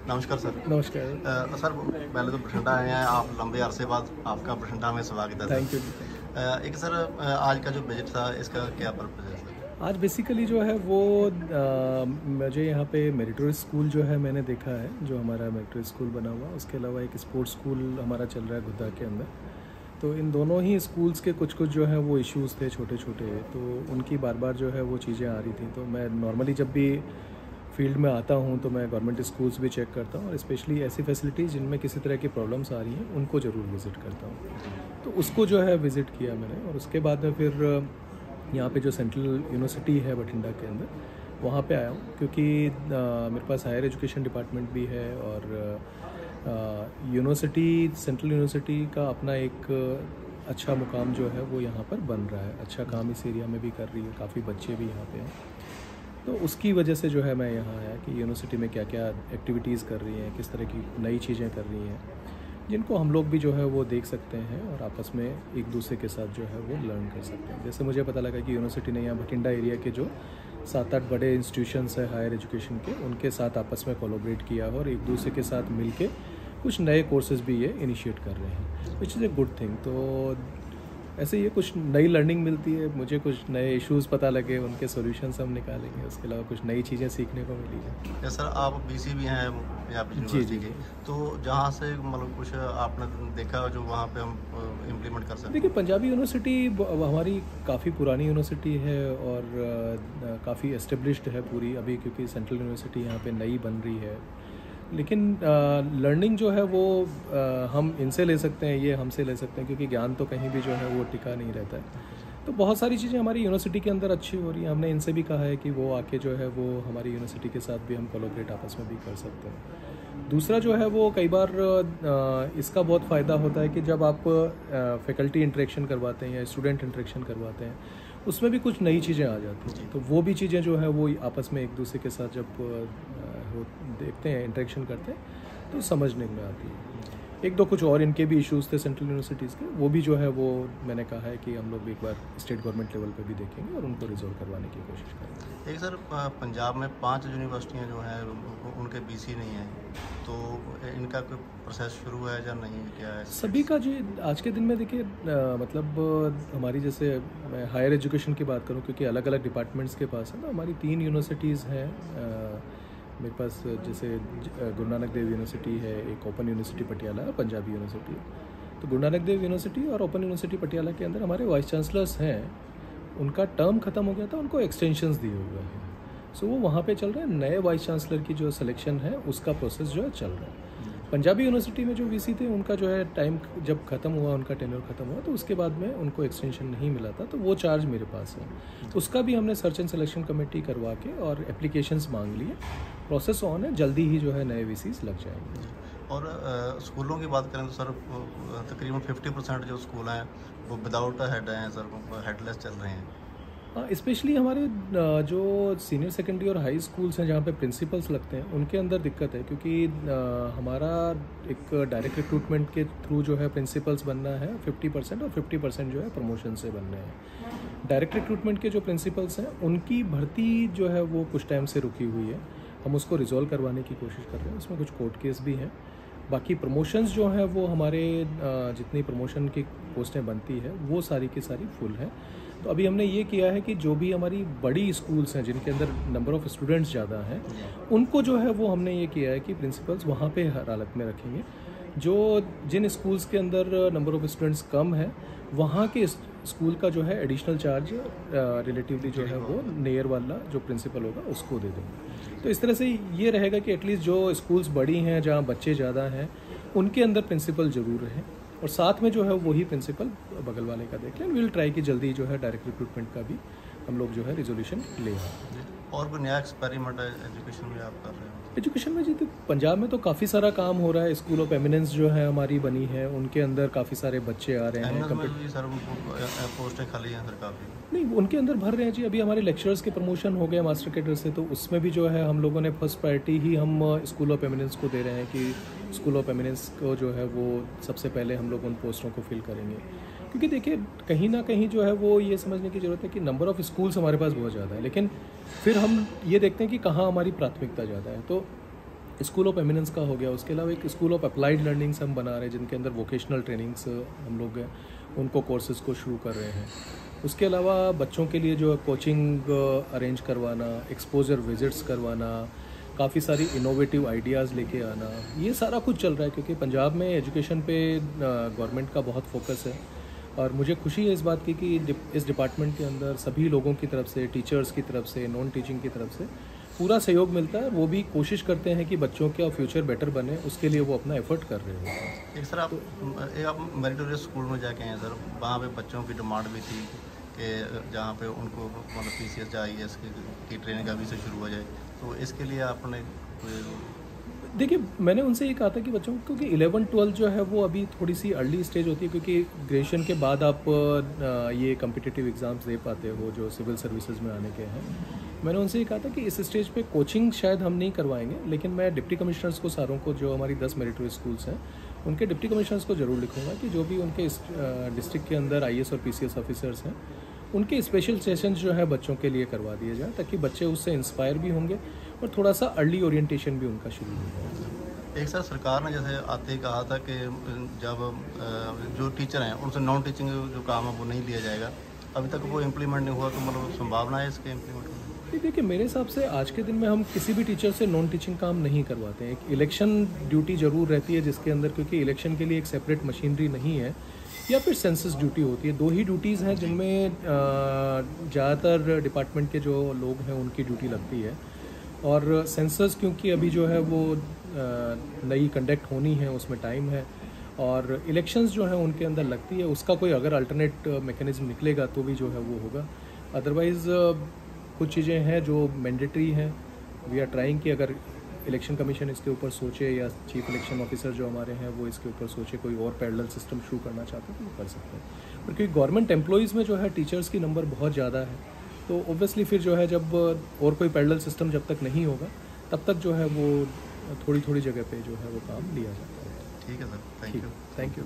नमस्कार सर। नमस्कार। सर पहले तो बठिंडा आए हैं आप, लंबे अरसे बाद आपका बठिंडा में स्वागत है thank sir. You ji, thank you. एक सर आज का जो बजट था इसका क्या पर्पज़ है सर? आज बेसिकली जो है वो मुझे यहाँ पे मेरिटोरियस स्कूल जो है मैंने देखा है, जो हमारा मेरिटोरियस स्कूल बना हुआ। उसके अलावा एक स्पोर्ट्स स्कूल हमारा चल रहा है गुद्दा के अंदर। तो इन दोनों ही स्कूल्स के कुछ कुछ जो है वो इश्यूज़ थे छोटे छोटे, तो उनकी बार बार जो है वो चीज़ें आ रही थी। तो मैं नॉर्मली जब भी फील्ड में आता हूँ तो मैं गवर्नमेंट स्कूल्स भी चेक करता हूँ, और स्पेशली ऐसी फैसिलिटीज़ जिनमें किसी तरह की प्रॉब्लम्स आ रही हैं उनको ज़रूर विज़िट करता हूँ। तो उसको जो है विज़िट किया मैंने, और उसके बाद में फिर यहाँ पे जो सेंट्रल यूनिवर्सिटी है बठिंडा के अंदर, वहाँ पे आया हूँ, क्योंकि मेरे पास हायर एजुकेशन डिपार्टमेंट भी है, और यूनिवर्सिटी, सेंट्रल यूनिवर्सिटी का अपना एक अच्छा मुकाम जो है वो यहाँ पर बन रहा है। अच्छा काम इस एरिया में भी कर रही है, काफ़ी बच्चे भी यहाँ पे हैं। तो उसकी वजह से जो है मैं यहाँ आया कि यूनिवर्सिटी में क्या क्या एक्टिविटीज़ कर रही हैं, किस तरह की नई चीज़ें कर रही हैं, जिनको हम लोग भी जो है वो देख सकते हैं और आपस में एक दूसरे के साथ जो है वो लर्न कर सकते हैं। जैसे मुझे पता लगा कि यूनिवर्सिटी ने यहाँ बठिंडा एरिया के जो 7-8 बड़े इंस्टीट्यूशंस हैं हायर एजुकेशन के, उनके साथ आपस में कोलैबोरेट किया और एक दूसरे के साथ मिल के कुछ नए कोर्सेज भी ये इनिशिएट कर रहे हैं, which is a good thing. तो ऐसे ये कुछ नई लर्निंग मिलती है, मुझे कुछ नए इश्यूज़ पता लगे, उनके सॉल्यूशंस हम निकालेंगे। उसके अलावा कुछ नई चीज़ें सीखने को मिली है। या सर आप बीसी भी हैं यहाँ पे जी यूनिवर्सिटी जी के, जी। तो जहाँ से मतलब कुछ आपने देखा जो वहाँ पे हम इम्प्लीमेंट कर सकते देखिए, पंजाबी यूनिवर्सिटी हमारी काफ़ी पुरानी यूनिवर्सिटी है, और काफ़ी एस्टेब्लिश्ड है पूरी अभी, क्योंकि सेंट्रल यूनिवर्सिटी यहाँ पे नई बन रही है। लेकिन लर्निंग जो है वो हम इनसे ले सकते हैं, ये हमसे ले सकते हैं, क्योंकि ज्ञान तो कहीं भी जो है वो टिका नहीं रहता है। तो बहुत सारी चीज़ें हमारी यूनिवर्सिटी के अंदर अच्छी हो रही हैं। हमने इनसे भी कहा है कि वो आके जो है वो हमारी यूनिवर्सिटी के साथ भी हम कोलैबोरेट आपस में भी कर सकते हैं। दूसरा जो है वो कई बार इसका बहुत फ़ायदा होता है कि जब आप फैकल्टी इंटरेक्शन करवाते हैं या स्टूडेंट इंटरेक्शन करवाते हैं, उसमें भी कुछ नई चीज़ें आ जाती हैं। तो वो भी चीज़ें जो है वो आपस में एक दूसरे के साथ जब देखते हैं, इंटरेक्शन करते हैं, तो समझने में आती है। एक दो कुछ और इनके भी इश्यूज़ थे सेंट्रल यूनिवर्सिटीज़ के, वो भी जो है वो मैंने कहा है कि हम लोग भी एक बार स्टेट गवर्नमेंट लेवल पे भी देखेंगे और उनको रिजॉल्व करवाने की कोशिश करेंगे। एक सर पंजाब में 5 यूनिवर्सिटियाँ जो हैं उनके बीसी नहीं हैं, तो इनका कोई प्रोसेस शुरू है या नहीं, क्या है? सभी का जो आज के दिन में देखिए, मतलब हमारी, जैसे मैं हायर एजुकेशन की बात करूं, क्योंकि अलग अलग डिपार्टमेंट्स के पास है ना, हमारी 3 यूनिवर्सिटीज़ हैं मेरे पास। जैसे गुरु नानक देव यूनिवर्सिटी है, एक ओपन यूनिवर्सिटी पटियाला और पंजाबी यूनिवर्सिटी। तो गुरु नानक देव यूनिवर्सिटी और ओपन यूनिवर्सिटी पटियाला के अंदर हमारे वाइस चांसलर्स हैं, उनका टर्म ख़त्म हो गया था, उनको एक्सटेंशंस दिए हुए हैं। सो वो वहाँ पे चल रहे हैं। नए वाइस चांसलर की जो सिलेक्शन है उसका प्रोसेस जो है चल रहा है। पंजाबी यूनिवर्सिटी में जो वीसी थे, उनका जो है टाइम जब ख़त्म हुआ, उनका टेन्योर ख़त्म हुआ, तो उसके बाद में उनको एक्सटेंशन नहीं मिला था, तो वो चार्ज मेरे पास है। उसका भी हमने सर्च एंड सिलेक्शन कमेटी करवा के और एप्लीकेशंस मांग लिए। प्रोसेस ऑन है, जल्दी ही जो है नए वीसीस लग जाएंगे। और स्कूलों की बात करें तो सर तकरीबन 50% जो स्कूल हैं वो विदाउट हेड हैं सर, हेडलेस चल रहे हैं। स्पेशली हमारे जो सीनियर सेकेंडरी और हाई स्कूल्स हैं, जहाँ पे प्रिंसिपल्स लगते हैं, उनके अंदर दिक्कत है, क्योंकि हमारा एक डायरेक्ट रिक्रूटमेंट के थ्रू जो है प्रिंसिपल्स बनना है 50%, और 50% जो है प्रमोशन से बनने हैं। डायरेक्ट रिक्रूटमेंट के जो प्रिंसिपल्स हैं, उनकी भर्ती जो है वो कुछ टाइम से रुकी हुई है। हम उसको रिजॉल्व करवाने की कोशिश कर रहे हैं, उसमें कुछ कोर्ट केस भी हैं। बाकी प्रमोशंस जो हैं वो हमारे जितनी प्रमोशन की पोस्टें बनती है वो सारी की सारी फुल हैं। तो अभी हमने ये किया है कि जो भी हमारी बड़ी स्कूल्स हैं जिनके अंदर नंबर ऑफ़ स्टूडेंट्स ज़्यादा हैं, उनको जो है वो हमने ये किया है कि प्रिंसिपल्स वहाँ पे हर हालत में रखेंगे। जो जिन स्कूल्स के अंदर नंबर ऑफ़ स्टूडेंट्स कम है, वहाँ के स्कूल का जो है एडिशनल चार्ज रिलेटिवली जो है वो नियर वाला जो प्रिंसिपल होगा उसको दे देंगे। तो इस तरह से ये रहेगा कि एटलीस्ट जो स्कूल्स बड़ी हैं, जहाँ बच्चे ज़्यादा हैं, उनके अंदर प्रिंसिपल ज़रूर रहें, और साथ में जो है वही प्रिंसिपल बगल वाले का देख लें। विल ट्राई कि जल्दी जो है डायरेक्ट रिक्रूटमेंट का भी हम लोग जो है रिजोल्यूशन ले आए। और कोई नया एक्सपेरिमेंट एजुकेशन में आप कर रहे हो? एजुकेशन में जी, तो पंजाब में तो काफ़ी सारा काम हो रहा है। स्कूल ऑफ एमिनेंस जो है हमारी बनी है, उनके अंदर काफ़ी सारे बच्चे आ रहे हैं। सर पोस्टें खाली हैं सर काफ़ी? नहीं, उनके अंदर भर रहे हैं जी। अभी हमारे लेक्चरर्स के प्रमोशन हो गए मास्टर कैडर से, तो उसमें भी जो है हम लोगों ने फर्स्ट प्रायोरिटी ही हम स्कूल ऑफ एमिनेंस को दे रहे हैं कि स्कूल ऑफ एमिनेंस को जो है वो सबसे पहले हम लोग उन पोस्टों को फिल करेंगे। क्योंकि देखिए, कहीं ना कहीं जो है वो ये समझने की ज़रूरत है कि नंबर ऑफ़ स्कूल्स हमारे पास बहुत ज़्यादा है, लेकिन फिर हम ये देखते हैं कि कहाँ हमारी प्राथमिकता ज़्यादा है। तो स्कूल ऑफ एमिनेंस का हो गया, उसके अलावा एक स्कूल ऑफ अप्लाइड लर्निंग्स हम बना रहे हैं जिनके अंदर वोकेशनल ट्रेनिंग्स हम लोग उनको कोर्सेज़ को शुरू कर रहे हैं। उसके अलावा बच्चों के लिए जो कोचिंग अरेंज करवाना, एक्सपोजर विजिट्स करवाना, काफ़ी सारी इनोवेटिव आइडियाज़ लेके आना, ये सारा कुछ चल रहा है क्योंकि पंजाब में एजुकेशन पे गवर्नमेंट का बहुत फोकस है। और मुझे खुशी है इस बात की कि इस डिपार्टमेंट के अंदर सभी लोगों की तरफ से, टीचर्स की तरफ से, नॉन टीचिंग की तरफ से पूरा सहयोग मिलता है। वो भी कोशिश करते हैं कि बच्चों का फ्यूचर बेटर बने, उसके लिए वो अपना एफर्ट कर रहे हैं। एक सर आप मेरिटोरियस स्कूल में जाके हैं सर, वहाँ पे बच्चों की डिमांड भी थी कि जहाँ पे उनको मतलब PCS या IAS की ट्रेनिंग अभी से शुरू हो जाए, तो इसके लिए आपने देखिए, मैंने उनसे ये कहा था कि बच्चों को, क्योंकि 11-12 जो है वो अभी थोड़ी सी अर्ली स्टेज होती है, क्योंकि ग्रेजुएशन के बाद आप ये कम्पिटिटिव एग्ज़ाम्स दे पाते हो जो सिविल सर्विसेज में आने के हैं। मैंने उनसे ये कहा था कि इस स्टेज पे कोचिंग शायद हम नहीं करवाएंगे, लेकिन मैं डिप्टी कमिश्नर्स को सारों को, जो हमारी 10 मेरिटोरियस स्कूल्स हैं, उनके डिप्टी कमिश्नर्स को ज़रूर लिखूंगा कि जो भी उनके डिस्ट्रिक्ट के अंदर IAS और PCS ऑफिसर्स हैं, उनके स्पेशल सेशंस जो है बच्चों के लिए करवा दिए जाए, ताकि बच्चे उससे इंस्पायर भी होंगे और थोड़ा सा अर्ली ओरिएंटेशन भी उनका शुरू हो जाएगा। एक सर सरकार ने जैसे आते ही कहा था कि जब जो टीचर हैं उनसे नॉन टीचिंग जो काम है वो नहीं लिया जाएगा, अभी तक वो इम्प्लीमेंट नहीं हुआ, तो मतलब संभावना है इसके इम्प्लीमेंट होने? देखिए, मेरे हिसाब से आज के दिन में हम किसी भी टीचर से नॉन टीचिंग काम नहीं करवाते हैं। एक इलेक्शन ड्यूटी ज़रूर रहती है जिसके अंदर, क्योंकि इलेक्शन के लिए एक सेपरेट मशीनरी नहीं है, या फिर सेंसस ड्यूटी होती है। 2 ही ड्यूटीज़ हैं जिनमें ज़्यादातर डिपार्टमेंट के जो लोग हैं उनकी ड्यूटी लगती है। और सेंसस क्योंकि अभी जो है वो नई कंडक्ट होनी है, उसमें टाइम है, और इलेक्शंस जो है उनके अंदर लगती है। उसका कोई अगर अल्टरनेट मैकेनिज्म निकलेगा तो भी जो है वो होगा। अदरवाइज़ कुछ चीज़ें हैं जो मैंडेटरी हैं। वी आर ट्राइंग कि अगर इलेक्शन कमीशन इसके ऊपर सोचे, या चीफ इलेक्शन ऑफिसर जो हमारे हैं वो इसके ऊपर सोचे, कोई और पैरेलल सिस्टम शुरू करना चाहते हैं तो वो कर सकते हैं। पर क्योंकि गवर्नमेंट एम्प्लॉयज़ में जो है टीचर्स की नंबर बहुत ज़्यादा है, तो ऑब्वियसली फिर जो है जब और कोई पैरेलल सिस्टम जब तक नहीं होगा तब तक जो है वो थोड़ी थोड़ी जगह पे जो है वो काम लिया जाता है। ठीक है sir, thank you. Thank you.